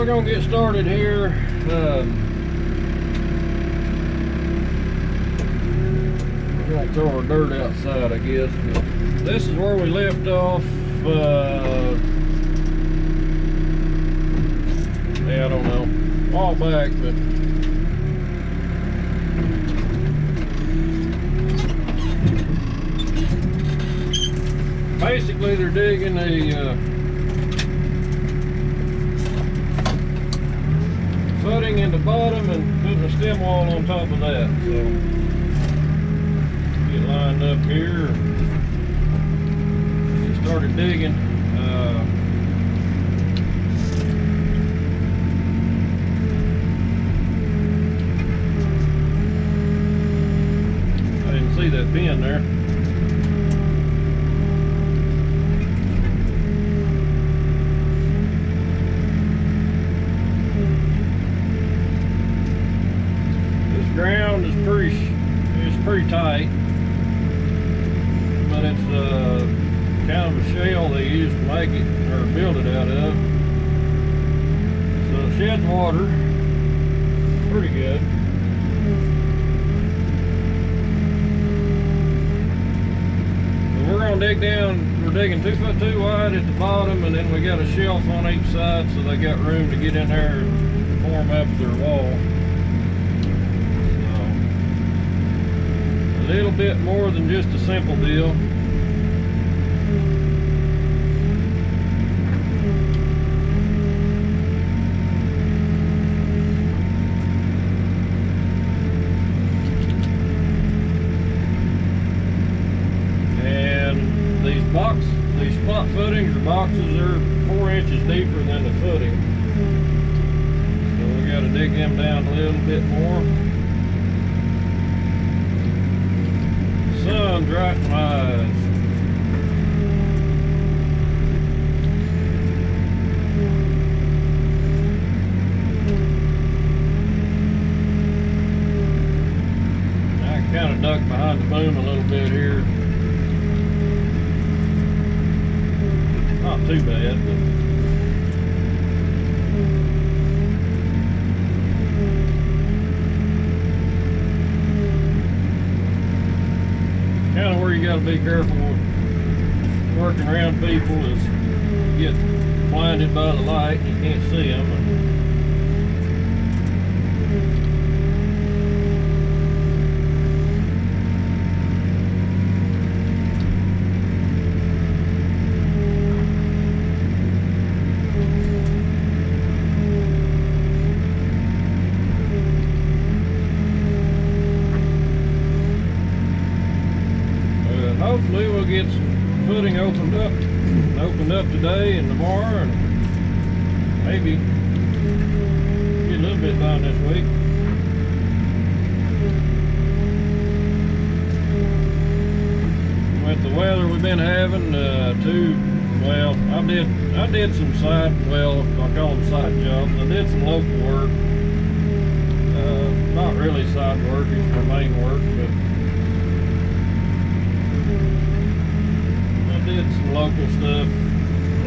gonna get started here. We're gonna throw our dirt outside, I guess. But this is where we left off. Yeah, I don't know. A while back, but basically they're digging a footing in the bottom and putting a stem wall on top of that. So get lined up here. Get started digging. I didn't see that pin there. Ground is pretty tight, but it's kind of a shell they used to make it or build it out of, so it sheds water pretty good. So we're gonna dig down. We're digging 2 foot 2 wide at the bottom, and then we got a shelf on each side, so they got room to get in there and form up their wall. A little bit more than just a simple deal. And these spot footings or boxes are 4 inches deeper than the footing. So we got to dig them down a little bit more. Sun's right in my eyes. I can kind of duck behind the boom a little bit here. Not too bad, but kind of where you got to be careful with working around people is you get blinded by the light and you can't see them. Hopefully we'll get some footing opened up today and tomorrow, and maybe get a little bit done this week. With the weather we've been having, well, I did some side, well, I call them side jobs. I did some local work, not really side work, it's my main work, but did some local stuff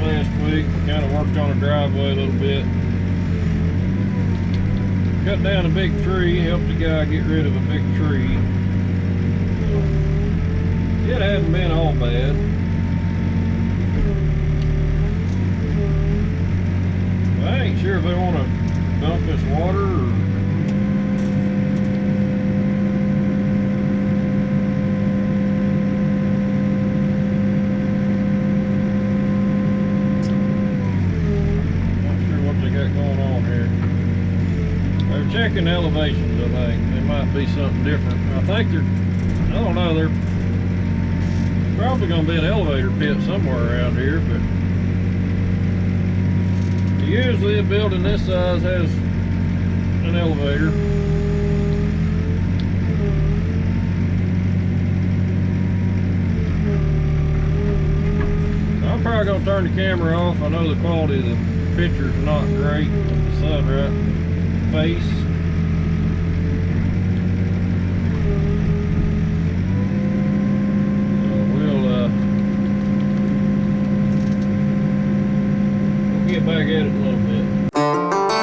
last week. Kind of worked on a driveway a little bit. Cut down a big tree, helped a guy get rid of a big tree. It hadn't been all bad. I ain't sure if they want to dump this water or checking elevations. I think there might be something different. I think I don't know, they're probably going to be an elevator pit somewhere around here, but usually a building this size has an elevator. I'm probably going to turn the camera off. I know the quality of the picture's not great with the sun right face. We'll get back at it a little bit.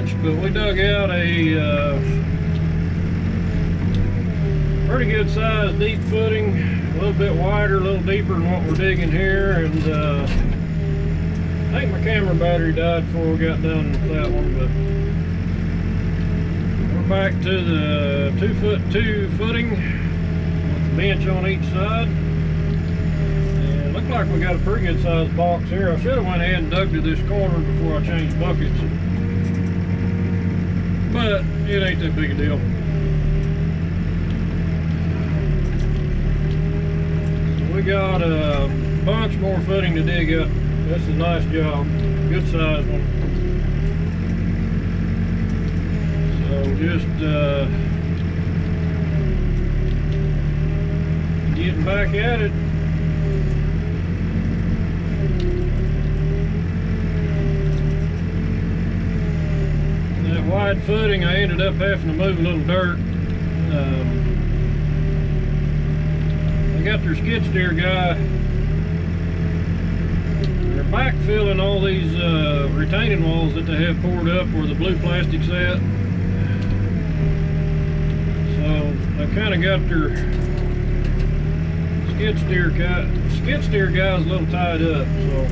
bunch, but we dug out a pretty good sized deep footing, a little bit wider, a little deeper than what we're digging here, and I think my camera battery died before we got done with that one, but we're back to the 2'2" footing with the bench on each side. And it looked like we got a pretty good sized box here. I should have went ahead and dug to this corner before I changed buckets, but it ain't that big a deal. We got a bunch more footing to dig up. That's a nice job, good size one. So just getting back at it. That wide footing, I ended up having to move a little dirt. They got their skid steer guy. They're backfilling all these retaining walls that they have poured up where the blue plastic's at. So they kind of got their skid steer guy's a little tied up. So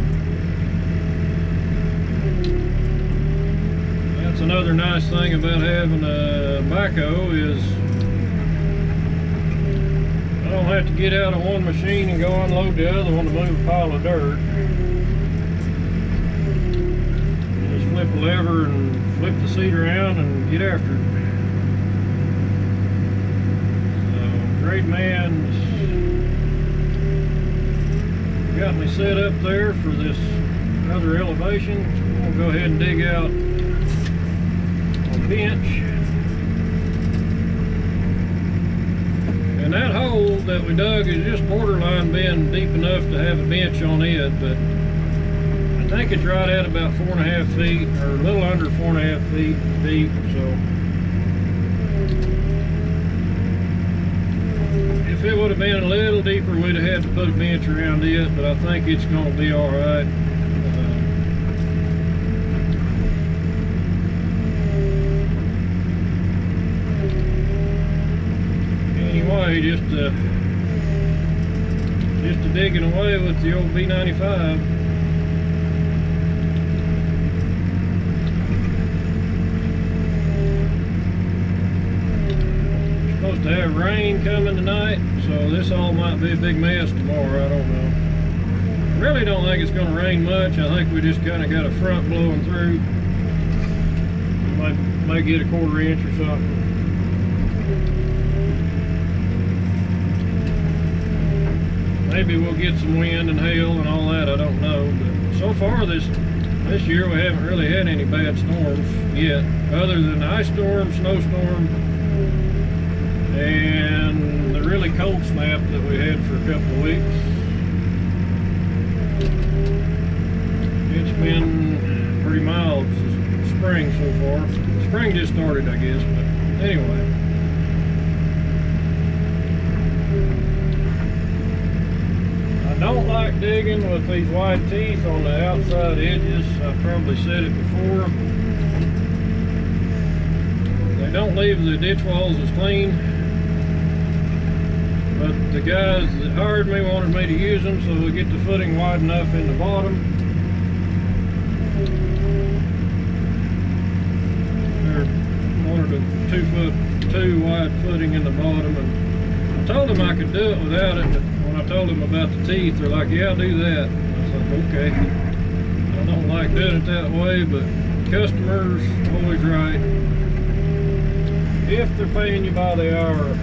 that's another nice thing about having a backhoe is I don't have to get out of one machine and go unload the other one to move a pile of dirt. Just flip a lever and flip the seat around and get after it. So, great man's got me set up there for this other elevation. We'll go ahead and dig out a bench. And that hole that we dug is just borderline being deep enough to have a bench on it, but I think it's right at about 4.5 feet, or a little under 4.5 feet deep. So if it would have been a little deeper, we'd have had to put a bench around it, but I think it's going to be all right. Anyway, just digging away with the old B95. We're supposed to have rain coming tonight, so this all might be a big mess tomorrow. I don't know. I really don't think it's going to rain much. I think we just kind of got a front blowing through. Might get a 1/4 inch or something. Maybe we'll get some wind and hail and all that, I don't know. But so far this year we haven't really had any bad storms yet, other than the ice storm, snowstorm, and the really cold snap that we had for a couple of weeks. It's been pretty mild this spring so far. Spring just started, I guess, but anyway. I don't like digging with these wide teeth on the outside edges. I've probably said it before. They don't leave the ditch walls as clean, but the guys that hired me wanted me to use them so we get the footing wide enough in the bottom. They're wanted a 2'2" wide footing in the bottom, and I told them I could do it without it, but when I told them about the teeth, they're like, yeah, I'll do that. I was like, okay. I don't like doing it that way, but customers always right. If they're paying you by the hour.